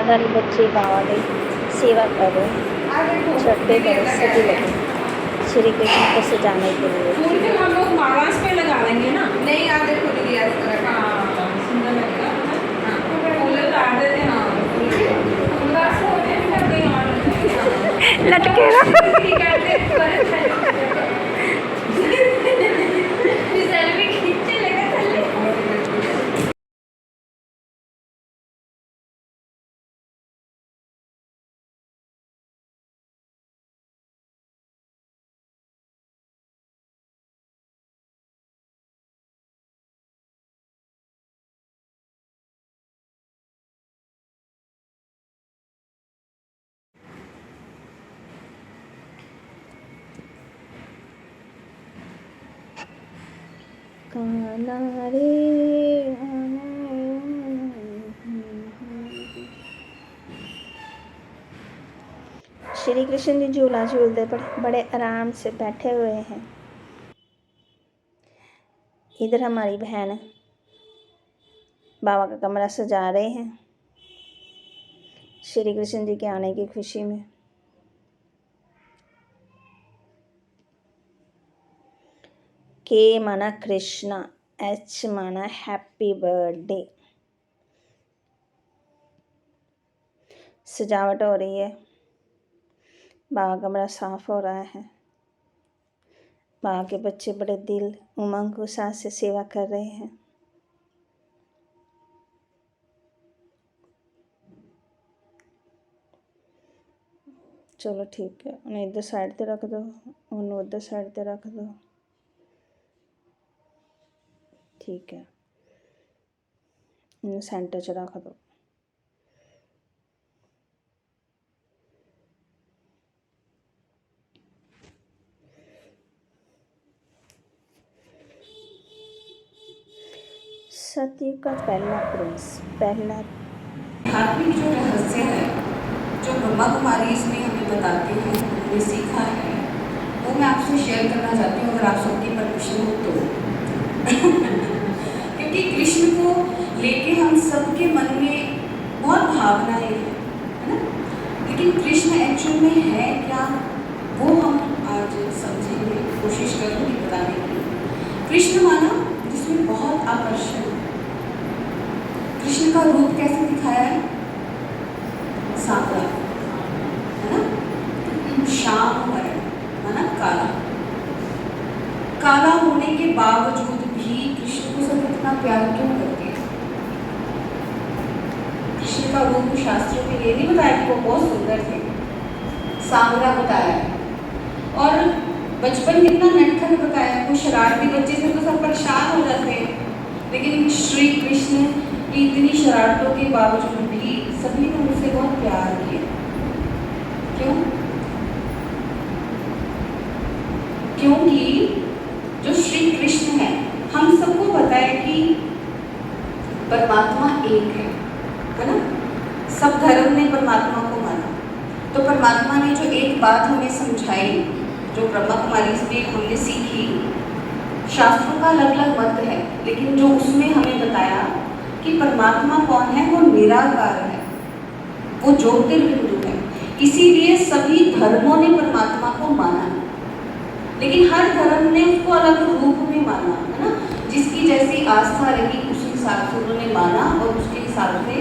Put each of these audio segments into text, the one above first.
सारे बच्चे बाबा की सेवा कर रहे हैं, छठे कर सभी लगे श्री कृष्ण को सजाने के लिए। फूल भी हम लोग मालास पे लगा लेंगे ना। नहीं आप देखो दीदी ऐसे तरह का सुंदर लगेगा। हाँ फूल काट देते हैं। लटके ना सेल्फी खींचे लगा चले। कान्हा रे श्री कृष्ण जी झूला झूलते बड़े आराम से बैठे हुए हैं। इधर हमारी बहन बाबा का कमरा सजा रहे हैं श्री कृष्ण जी के आने की खुशी में। के माना कृष्णा, एच माना हैप्पी बर्थडे। सजावट हो रही है, बाबा का कमरा साफ हो रहा है। बाबा के बच्चे बड़े दिल उमंग उत्साह से सेवा कर रहे हैं। चलो ठीक है, उन्हें इधर साइड पे रख दो, उन्हें उधर साइड पे रख दो। ठीक है, इन्हें सेंटर च रख दो। सतयुग का पहला प्रिंस, पहला धार्मिक जो रहस्य है जो ब्रह्मा कुमारी इसमें हमें बताते हैं, हमने सीखा है, वो मैं आपसे शेयर करना चाहती हूँ अगर आप सबकी परमिशन हो तो। क्योंकि कृष्ण को लेके हम सबके मन में बहुत भावनाएं हैं, है ना? लेकिन कृष्ण एक्चुअल में है क्या, वो हम आज समझेंगे, कोशिश करूँगी बताने की। कृष्ण माना जिसमें बहुत आकर्षण। कृष्ण का रूप कैसे दिखाया है? सांवला, है ना? श्याम वर्ण, है ना? काला। काला होने के बावजूद भी कृष्ण को सब इतना प्यार क्यों करते हैं? कृष्ण का रूप शास्त्रों में ये नहीं बताया कि वो बहुत सुंदर थे, सांवला बताया है। और बचपन कितना नटखट बताया है, वो शरारती बच्चे से तो सब परेशान हो जाते हैं, लेकिन श्री कृष्ण की इतनी शरारतों के बावजूद भी सभी ने उनसे बहुत प्यार किया। क्यों? क्योंकि जो श्री कृष्ण है, हम सबको पता है कि परमात्मा एक है ना? सब धर्म ने परमात्मा को माना, तो परमात्मा ने जो एक बात हमें समझाई, जो ब्रह्मा कुमारी से हमने सीखी, शास्त्रों का अलग अलग मत है, लेकिन जो उसमें हमें बताया कि परमात्मा कौन है, वो निराकार है, वो ज्योतिर्बिंदु है। इसीलिए सभी धर्मों ने परमात्मा को माना, लेकिन हर धर्म ने उसको अलग रूप में माना, है ना? जिसकी जैसी आस्था रही उस हिसाब से उन्होंने माना और उसके हिसाब से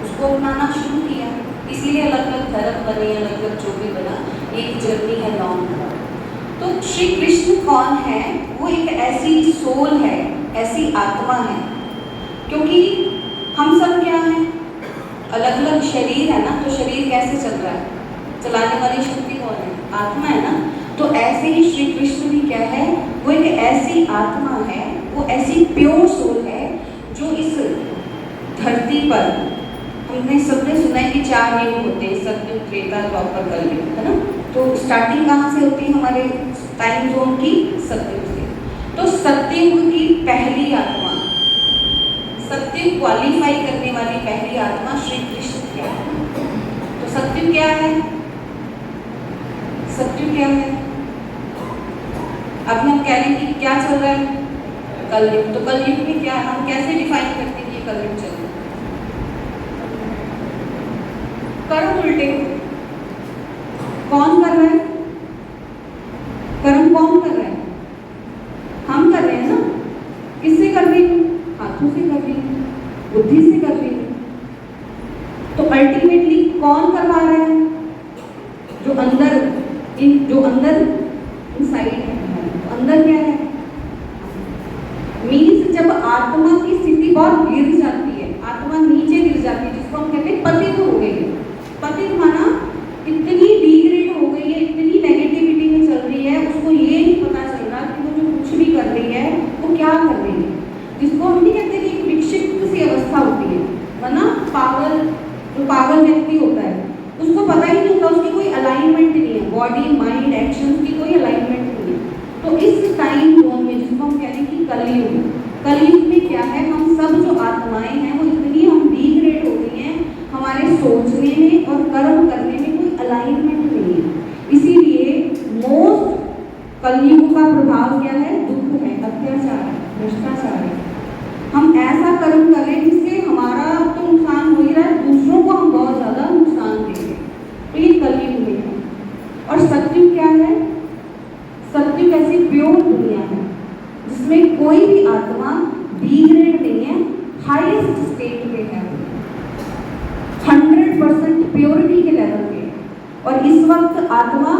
उसको अपनाना शुरू किया। इसलिए अलग अलग धर्म बने, अलग अलग जो भी बना, एक जर्नी है लॉन्ग। तो श्री कृष्ण कौन है? वो एक ऐसी सोल है, ऐसी आत्मा है। क्योंकि हम सब क्या हैं? अलग अलग शरीर है ना, तो शरीर कैसे चल रहा है? चलाने वाली शक्ति कौन है? आत्मा है ना। तो ऐसे ही श्री कृष्ण भी क्या है? वो एक ऐसी आत्मा है, वो ऐसी प्योर सोल है जो इस धरती पर, हमने सबने सुना है कि 4 युग होते हैं, सतयुग, त्रेता, द्वापर, कलयुग, है ना? तो स्टार्टिंग कहाँ से होती है हमारे टाइम जोन की? सतयुग से। तो सतयुग की पहली आत्मा, सतयुग क्वालिफाई करने वाली पहली आत्मा श्री कृष्ण क्या है? तो सतयुग क्या है? सतयुग क्या है? अभी हम कह रहे हैं कि क्या चल रहा है? कलयुग। तो कलयुग में क्या, हम कैसे डिफाइन करते हैं कि कलयुग चल रहा है? कर्म उल्टे हो गए। कौन कर रहा है? कर्म कौन कर रहा है? हम कर रहे हैं ना। किससे कर रही हूँ? हाथों से कर रही हूँ, बुद्धि से कर रही हूँ। तो अल्टीमेटली कौन करवा रहा है? जो अंदर इनसाइड है। तो अंदर क्या है? मीन्स जब आत्मा की स्थिति बहुत गिर जाती है, आत्मा नीचे गिर जाती है, जिसको हम कहते हैं पतित हो गई है। पतित माना इतनी डिग्रेड हो गई है, इतनी नेगेटिविटी में चल रही है, उसको ये नहीं पता चल रहा कि वो जो कुछ भी कर रही है वो क्या कर रही है। जिसको हम नहीं कहते कि एक विक्षिप्त सी अवस्था होती है ना। पागल, जो पागल व्यक्ति होता है उसको पता ही नहीं होता, उसकी कोई अलाइनमेंट नहीं है, बॉडी माइंड एक्शंस की कोई अलाइनमेंट नहीं है। तो इस टाइम जोन में, जिसको हम कहते हैं कि कलयुग में क्या है, हम सब जो आत्माएं हैं वो इतनी हम डिग्रेड हो गई हैं, हमारे सोचने में और कर्म करने में कोई अलाइनमेंट नहीं है। इसीलिए मोस्ट कलयुग का प्रभाव क्या है? दुख है, अत्याचार है, भ्रष्टाचार है। हम ऐसा कर्म कर रहे हैं जिससे हमारा तो नुकसान हो ही रहा है, दूसरों को हम बहुत ज्यादा नुकसान दे रहे हैं। तो ये कलयुग में है। और सत्युग क्या है? सत्युग ऐसी प्योर दुनिया है जिसमें कोई भी आत्मा डिग्रेड नहीं है, हाईएस्ट स्टेट पे है, 100% प्योरिटी के लेवल पे। और इस वक्त आत्मा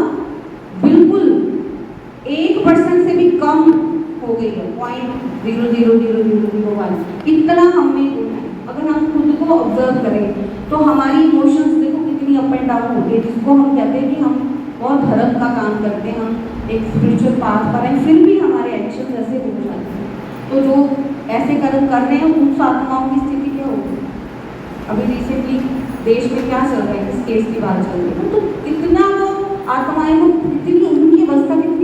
बिल्कुल 1% से भी कम हो गई है, 0.00001। इतना हम में गुण है। अगर हम खुद को ऑब्जर्व करें तो हमारी इमोशंस देखो कितनी अप एंड डाउन होती है, जिसको हम कहते हैं कि हम बहुत धर्म का काम करते हैं, हम एक स्पिरिचुअल पाथ पर हैं, फिर भी हमारे एक्शन ऐसे हो जाते हैं। तो जो ऐसे कर्म कर रहे हैं उन आत्माओं की स्थिति क्या होगी? अभी रिसेंटली देश में क्या चल रहा है, इस केस की बात चल रही है, तो कितना वो आत्माएं को कितनी उनकी अवस्था कितनी।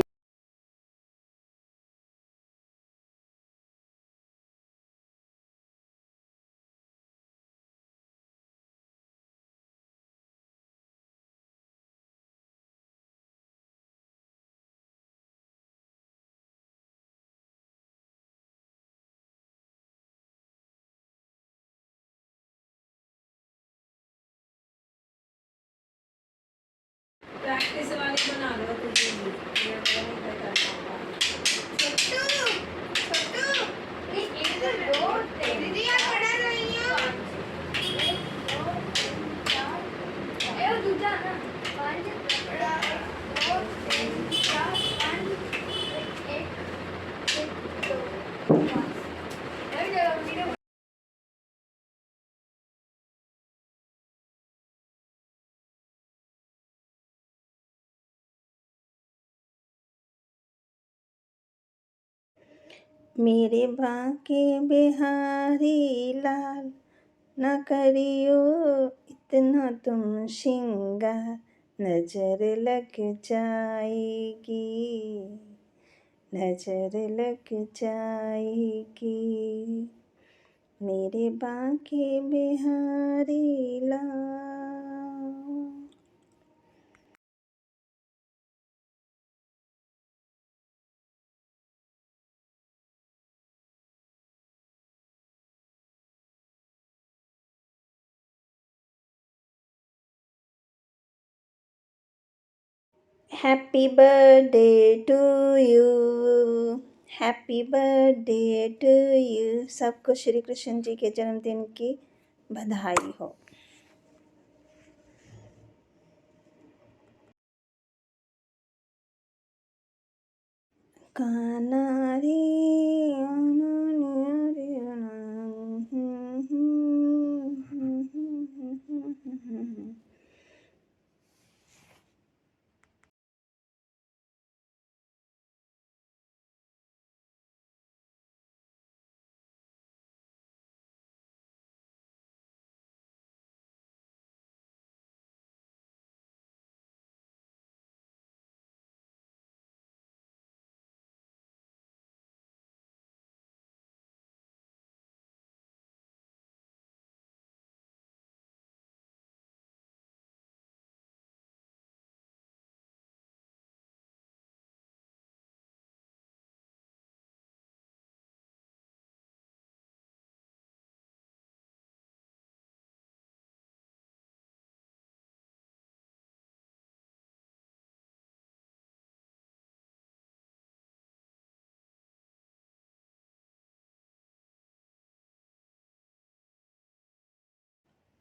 प्रैक्टिस वाली बना लो कुछ भी, ये तो नहीं करना मेरे बांके बिहारी लाल, न करियो इतना तुम श्रृंगार, नजर लग जाएगी, नजर लग जाएगी। मेरे Banke Bihari Lal. Happy birthday to you, happy birthday to you. सबको श्री कृष्ण जी के जन्मदिन की बधाई हो। काना रे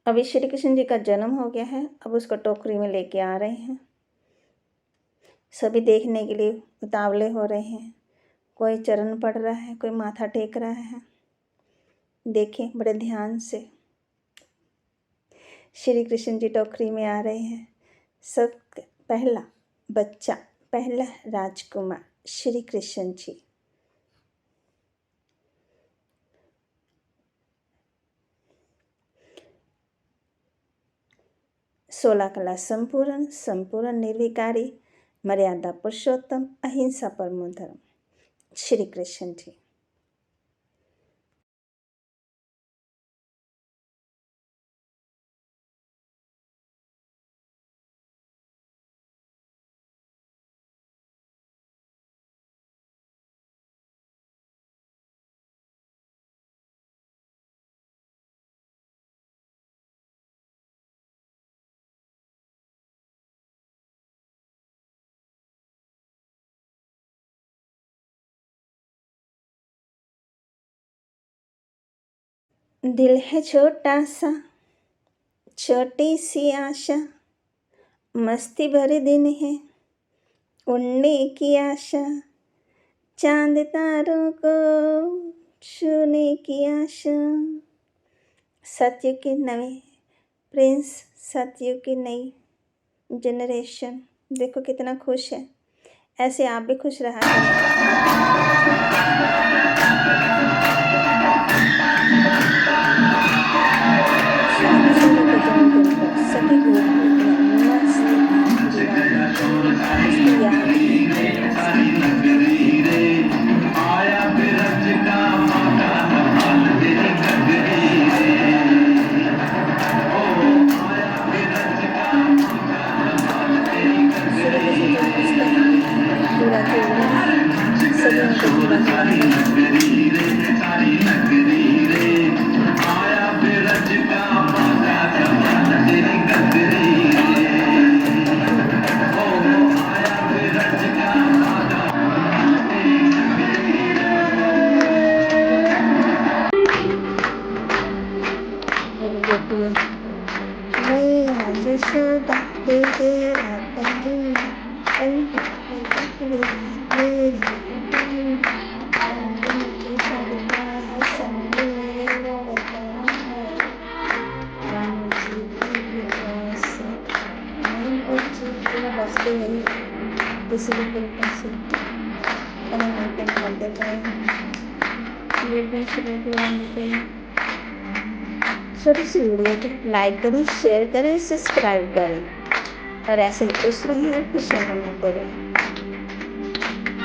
अभी श्री कृष्ण जी का जन्म हो गया है, अब उसको टोकरी में लेके आ रहे हैं। सभी देखने के लिए उतावले हो रहे हैं। कोई चरण पड़ रहा है, कोई माथा टेक रहा है। देखें बड़े ध्यान से, श्री कृष्ण जी टोकरी में आ रहे हैं। सब पहला बच्चा, पहला राजकुमार श्री कृष्ण जी। सोलह कला संपूर्ण, संपूर्ण निर्विकारी, मर्यादा पुरुषोत्तम, अहिंसा परमो धर्म श्री कृष्ण जी। दिल है छोटा सा, छोटी सी आशा, मस्ती भरे दिन है, उड़ने की आशा, चांद तारों को छूने की आशा। सत्य के नए प्रिंस, सत्य की नई जनरेशन। देखो कितना खुश है। ऐसे आप भी खुश रहा करें। सभी गोपियाँ मस्त दीवानी, उसकी याद पूरा सभी उनको छोटी सी वीडियो को लाइक करें, शेयर करें, सब्सक्राइब करें और ऐसे दूसरों में शेयर करें।